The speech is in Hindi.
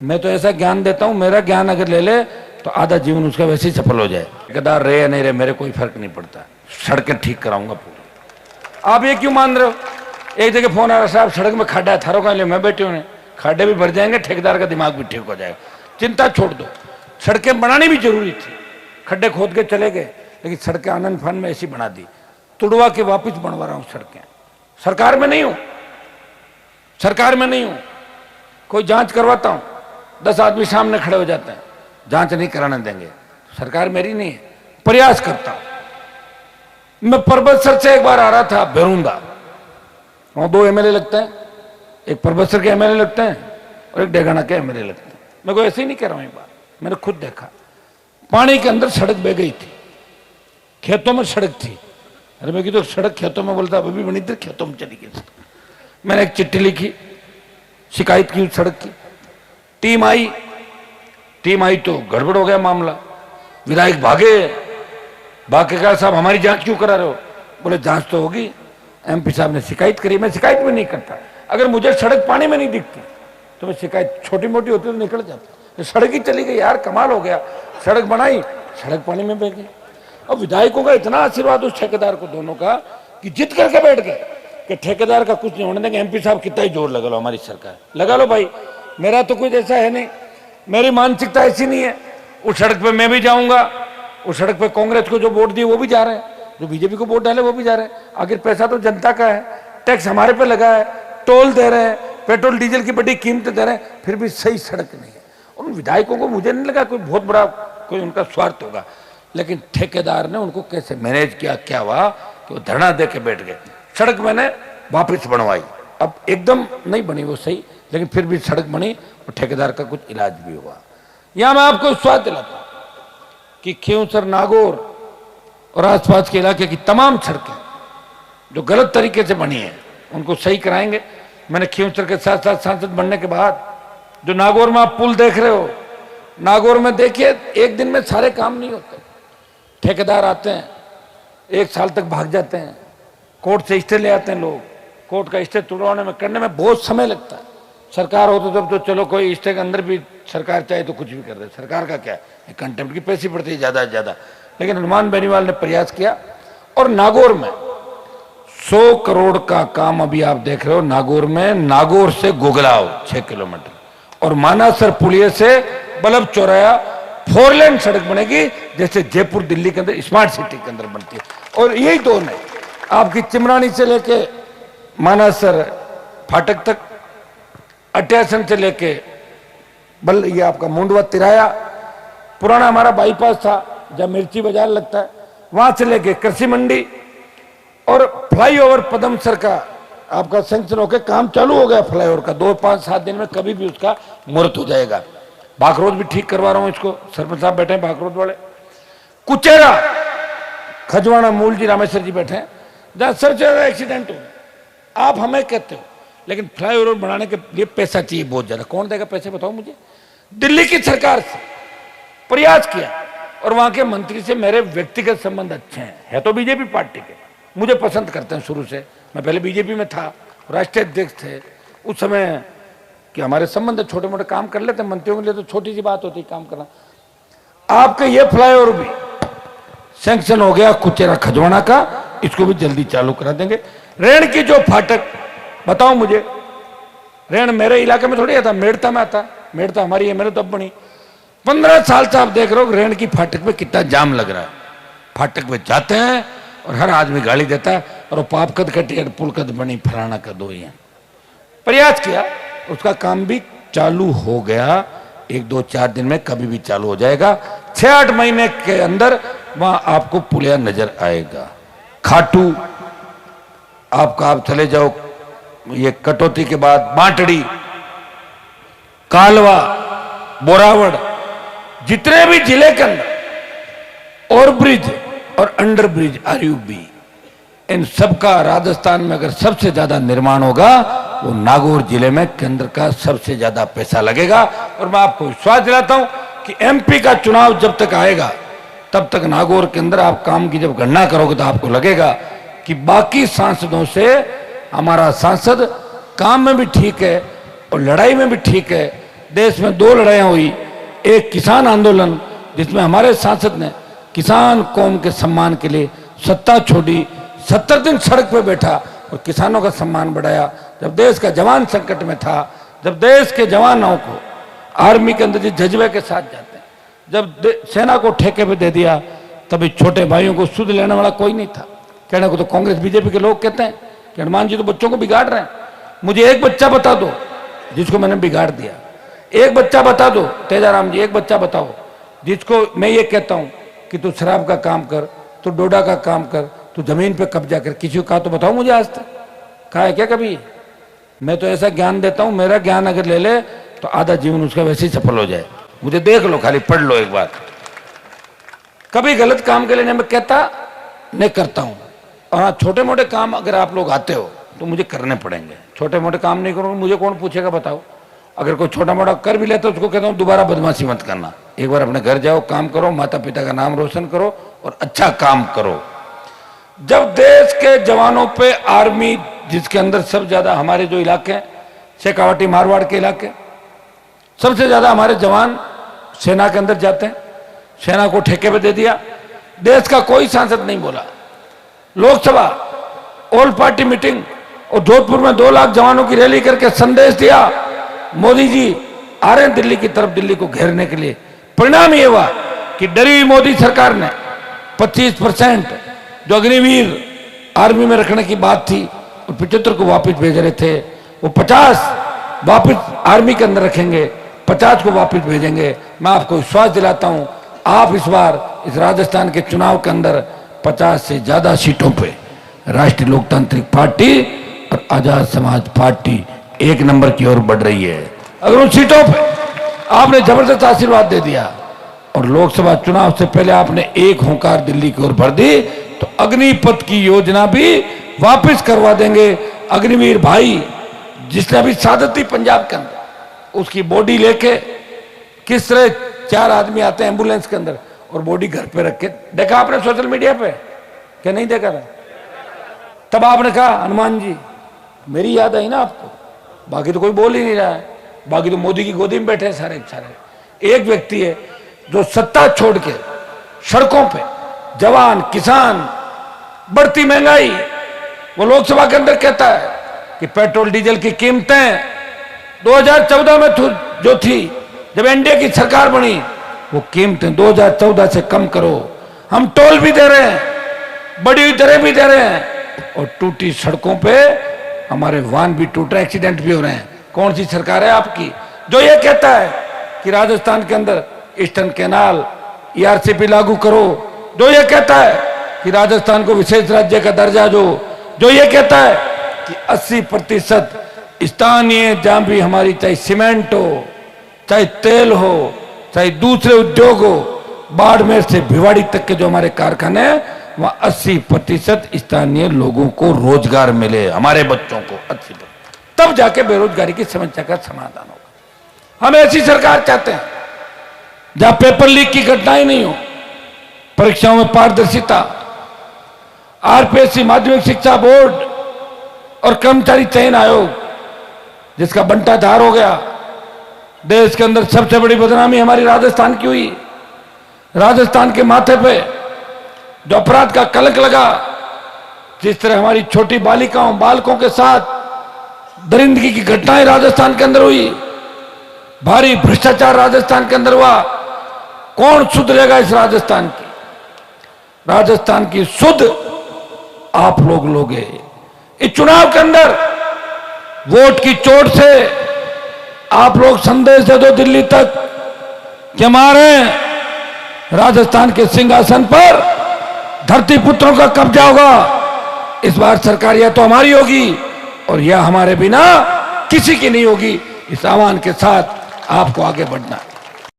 मैं तो ऐसा ज्ञान देता हूं, मेरा ज्ञान अगर ले ले तो आधा जीवन उसका वैसे ही सफल हो जाए। ठेकेदार रहे या नहीं रहे मेरे कोई फर्क नहीं पड़ता, सड़कें ठीक कराऊंगा पूरी। आप ये क्यों मान रहे हो? एक जगह फोन आ रहा, साहब सड़क में खड्डा है, थारो का ले, मैं बैठे हुए खड्डे भी भर जाएंगे, ठेकेदार का दिमाग भी ठीक हो जाएगा, चिंता छोड़ दो। सड़कें बनानी भी जरूरी थी, खड्डे खोद के चले गए, लेकिन सड़कें आनंद फन में ऐसी बना दी, तुड़वा के वापिस बनवा रहा हूं सड़कें। सरकार में नहीं हूं, सरकार में नहीं हूं, कोई जांच करवाता हूं, 10 आदमी सामने खड़े हो जाते हैं, जांच नहीं कराने देंगे, सरकार मेरी नहीं है, प्रयास करता हूं। मैं परबतसर से एक बार आ रहा था बेरूंदा, वहां 2 एमएलए लगते हैं, एक परबतसर के एमएलए लगते हैं और एक डेगाना के एमएलए लगते हैं। मैं कोई ऐसे ही नहीं कह रहा हूं, एक बार मैंने खुद देखा, पानी के अंदर सड़क बह गई थी, खेतों में सड़क थी। अरे मैं की तो सड़क खेतों में, बोलता अभी बनी थी, खेतों में चली गई। मैंने एक चिट्ठी लिखी, शिकायत की उस सड़क की, टीम आई तो गड़बड़ हो गया मामला। विधायक भागे कहा साहब हमारी जांच क्यों करा रहे हो? बोले जांच तो होगी, एमपी साहब ने शिकायत करी। मैं शिकायत भी नहीं करता, अगर मुझे सड़क पानी में नहीं दिखती तो मैं शिकायत छोटी मोटी होती तो निकल जाता। सड़क ही चली गई यार, कमाल हो गया, सड़क बनाई, सड़क पानी में बह गई। और विधायकों का इतना आशीर्वाद उस ठेकेदार को दोनों का कि जिद करके बैठ गए कि ठेकेदार का कुछ नहीं होने देंगे। एमपी साहब कितना ही जोर लगा लो, हमारी सरकार लगा लो भाई, मेरा तो कुछ ऐसा है नहीं, मेरी मानसिकता ऐसी नहीं है। उस सड़क पे मैं भी जाऊंगा, उस सड़क पे कांग्रेस को जो वोट दिए वो भी जा रहे हैं, जो बीजेपी को वोट डाले वो भी जा रहे हैं। आखिर पैसा तो जनता का है, टैक्स हमारे पे लगा है, टोल दे रहे हैं, पेट्रोल डीजल की बड़ी कीमतें दे रहे हैं, फिर भी सही सड़क नहीं है। उन विधायकों को मुझे नहीं लगा कोई बहुत बड़ा कोई उनका स्वार्थ होगा, लेकिन ठेकेदार ने उनको कैसे मैनेज किया, क्या हुआ कि वो धरना दे के बैठ गए। सड़क मैंने वापस बनवाई, अब एकदम नहीं बनी वो सही, लेकिन फिर भी सड़क बनी और ठेकेदार का कुछ इलाज भी हुआ। यहां मैं आपको विश्वास दिलाता हूं कि खियोसर, नागौर और आसपास के इलाके की तमाम सड़कें जो गलत तरीके से बनी है उनको सही कराएंगे। मैंने खियोसर के साथ साथ सांसद बनने के बाद जो नागौर में आप पुल देख रहे हो, नागौर में देखिए एक दिन में सारे काम नहीं होते, ठेकेदार आते हैं 1 साल तक भाग जाते हैं, कोर्ट से स्टे ले आते हैं लोग, कोर्ट का स्टे तुड़वाने में करने में बहुत समय लगता है। सरकार हो तो जब तो चलो कोई स्टे के अंदर भी सरकार चाहे तो कुछ भी कर दे, सरकार का क्या है, कंटेम्प्ट की पैसे पड़ती है ज्यादा से ज्यादा। लेकिन हनुमान बेनीवाल ने प्रयास किया और नागौर में 100 करोड़ का काम अभी आप देख रहे हो। नागौर में, नागौर से गुगलाव 6 किलोमीटर और मानासर पुलिया से बल्लभ चौराया 4 लेन सड़क बनेगी, जैसे जयपुर दिल्ली के अंदर स्मार्ट सिटी के अंदर बनती है। और यही 2 नहीं, आपकी चिमरानी से लेके मानासर फाटक तक, अट्यासन से लेके ये आपका मुंडवा तिराया, पुराना हमारा बाईपास था जहां मिर्ची बाजार लगता है, वहां से लेके कृषि मंडी और फ्लाईओवर पदमसर का आपका सैंक्शन होकर काम चालू हो गया फ्लाईओवर का। 2, 5, 7 दिन में कभी भी उसका मुहूर्त हो जाएगा। बागरोड भी ठीक करवा रहा हूं इसको, सरपंच साहब बैठे हैं बागरोड वाले। कुचेरा, खजवाना, मूल जी, रामेश्वर जी बैठे हैं, जहां सबसे ज्यादा एक्सीडेंट हो। आप हमें कहते हो, लेकिन फ्लाईओवर बनाने के लिए पैसा चाहिए बहुत ज्यादा, कौन देगा पैसे बताओ मुझे? दिल्ली की सरकार से प्रयास किया और वहां के मंत्री से मेरे व्यक्तिगत संबंध अच्छे हैं, है तो बीजेपी पार्टी के, मुझे पसंद करते हैं शुरू से, मैं पहले बीजेपी में था, राष्ट्रीय अध्यक्ष थे उस समय, कि हमारे संबंध छोटे मोटे काम कर लेते, मंत्रियों के लिए तो छोटी सी बात होती काम करना। आपके ये फ्लाईओवर भी सैंक्शन हो गया कुचेरा खजवाना का, इसको भी जल्दी चालू करा देंगे। रेण की जो फाटक, बताओ मुझे, रेण मेरे इलाके में थोड़ी आता, मेड़ता में आता, मेड़ता हमारी है, मेरे तो अब बनी। 15 साल से आप देख रहे हो रेण की फाटक पे कितना जाम लग रहा है। फाटक पे जाते हैं और हर आदमी गाली देता है, और वो पाप कद कटी, पुल कद बनी, फलाना कद हो। प्रयास किया, उसका काम भी चालू हो गया, 1, 2, 4 दिन में कभी भी चालू हो जाएगा। 6-8 महीने के अंदर वहां आपको पुलिया नजर आएगा। खाटू आपका, आप चले जाओ ये कटौती के बाद बांटड़ी, कालवा, बोरावड़, जितने भी जिले के अंदर ओवर ब्रिज और अंडर ब्रिज आरयूबी, इन सबका राजस्थान में अगर सबसे ज्यादा निर्माण होगा वो नागौर जिले में केंद्र का सबसे ज्यादा पैसा लगेगा। और मैं आपको विश्वास दिलाता हूं कि एमपी का चुनाव जब तक आएगा तब तक नागौर के अंदर आप काम की जब गणना करोगे तो आपको लगेगा कि बाकी सांसदों से हमारा सांसद काम में भी ठीक है और लड़ाई में भी ठीक है देश में 2 लड़ाइयां हुई। एक किसान आंदोलन जिसमें हमारे सांसद ने किसान कौम के सम्मान के लिए सत्ता छोड़ी, 70 दिन सड़क पे बैठा और किसानों का सम्मान बढ़ाया। जब देश का जवान संकट में था, जब देश के जवानों को आर्मी के अंदर जिस जज्बे के साथ जाते हैं, जब सेना को ठेके पे दे दिया, तभी छोटे भाइयों को सुध लेने वाला कोई नहीं था। कहने को तो कांग्रेस बीजेपी के लोग कहते हैं कि हनुमान जी तो बच्चों को बिगाड़ रहे हैं। मुझे एक बच्चा बता दो जिसको मैंने बिगाड़ दिया, एक बच्चा बता दो। तेजाराम जी, एक बच्चा बताओ जिसको मैं ये कहता हूं कि तू शराब का काम कर, तू डोडा का काम कर, तू जमीन पे कब्जा कर, किसी को कहा तो बताओ मुझे आज तक? कहा है क्या कभी? मैं तो ऐसा ज्ञान देता हूं, मेरा ज्ञान अगर ले ले तो आधा जीवन उसका वैसे ही सफल हो जाए। मुझे देख लो, खाली पढ़ लो एक बार। कभी गलत काम के लिए मैं कहता नहीं करता हूं। और हाँ, छोटे मोटे काम अगर आप लोग आते हो तो मुझे करने पड़ेंगे। छोटे मोटे काम नहीं करूंगा मुझे कौन पूछेगा बताओ? अगर कोई छोटा मोटा कर भी लेता तो उसको कहता हूं दोबारा बदमाशी मत करना, एक बार अपने घर जाओ, काम करो, माता पिता का नाम रोशन करो और अच्छा काम करो। जब देश के जवानों पे आर्मी, जिसके अंदर सबसे ज्यादा हमारे जो इलाके हैं, शेखावाटी मारवाड़ के इलाके, सबसे ज्यादा हमारे जवान सेना के अंदर जाते हैं, सेना को ठेके पे दे दिया। देश का कोई सांसद नहीं बोला। लोकसभा ऑल पार्टी मीटिंग और जोधपुर में 2 लाख जवानों की रैली करके संदेश दिया, मोदी जी आ रहे हैं दिल्ली की तरफ, दिल्ली को घेरने के लिए। परिणाम ये हुआ कि डरी हुई मोदी सरकार ने 25% जो अग्निवीर आर्मी में रखने की बात थी और 75 को वापस भेज रहे थे, वो 50 वापस आर्मी के अंदर रखेंगे, 50 को वापस भेजेंगे। मैं आपको विश्वास दिलाता हूं, आप इस बार इस राजस्थान के चुनाव के अंदर 50 से ज्यादा सीटों पे राष्ट्रीय लोकतांत्रिक पार्टी और आजाद समाज पार्टी 1 नंबर की ओर बढ़ रही है। अगर उन सीटों पे आपने जबरदस्त आशीर्वाद दे दिया और लोकसभा चुनाव से पहले आपने एक होंकार दिल्ली की ओर भर दी, तो अग्निपथ की योजना भी वापस करवा देंगे। अग्निवीर भाई जिसने अभी शहादत दी पंजाब के अंदर, उसकी बॉडी लेके किस तरह 4 आदमी आते हैं एम्बुलेंस के अंदर और बॉडी घर पे रख के, देखा आपने सोशल मीडिया पे? क्या नहीं देखा था? तब आपने कहा हनुमान जी, मेरी याद आई ना आपको। बाकी तो कोई बोल ही नहीं रहा है, बाकी तो मोदी की गोदी में बैठे हैं सारे सारे। एक व्यक्ति है जो सत्ता छोड़ के सड़कों पे जवान, किसान, बढ़ती महंगाई, वो लोकसभा के अंदर कहता है कि पेट्रोल डीजल की कीमतें 2014 में जो थी, जब एनडीए की सरकार बनी, वो कीमतें 2014 से कम करो। हम टोल भी दे रहे हैं, बढ़ी हुई दरें भी दे रहे हैं, और टूटी सड़कों पे हमारे वाहन भी टूट रहे, एक्सीडेंट भी हो रहे हैं। कौन सी सरकार है आपकी जो ये कहता है कि राजस्थान के अंदर ईस्टर्न कैनाल, ईआरसीपी लागू करो, जो ये कहता है कि राजस्थान को विशेष राज्य का दर्जा दो, जो ये कहता है कि 80% स्थानीय, जहां भी हमारी चाहे सीमेंट हो, चाहे तेल हो, चाहे दूसरे उद्योग हो, बाड़मेर से भिवाड़ी तक के जो हमारे कारखाने हैं, वहां 80% स्थानीय लोगों को रोजगार मिले, हमारे बच्चों को 80%, तब जाके बेरोजगारी की समस्या का समाधान होगा। हम ऐसी सरकार चाहते हैं जहां पेपर लीक की घटनाएं नहीं हो, परीक्षाओं में पारदर्शिता, आरपीएससी माध्यमिक शिक्षा बोर्ड और कर्मचारी चयन आयोग जिसका बंटाधार हो गया। देश के अंदर सबसे बड़ी बदनामी हमारी राजस्थान की हुई। राजस्थान के माथे पे जो अपराध का कलंक लगा, जिस तरह हमारी छोटी बालिकाओं, बालकों के साथ दरिंदगी की घटनाएं राजस्थान के अंदर हुई, भारी भ्रष्टाचार राजस्थान के अंदर हुआ। कौन सुधरेगा इस राजस्थान की? राजस्थान की सुध आप लोग लोगे। इस चुनाव के अंदर वोट की चोट से आप लोग संदेश दे दो दिल्ली तक कि हमारे राजस्थान के सिंहासन पर धरती पुत्रों का कब्जा होगा। इस बार सरकार या तो हमारी होगी और यह हमारे बिना किसी की नहीं होगी। इस आह्वान के साथ आपको आगे बढ़ना है।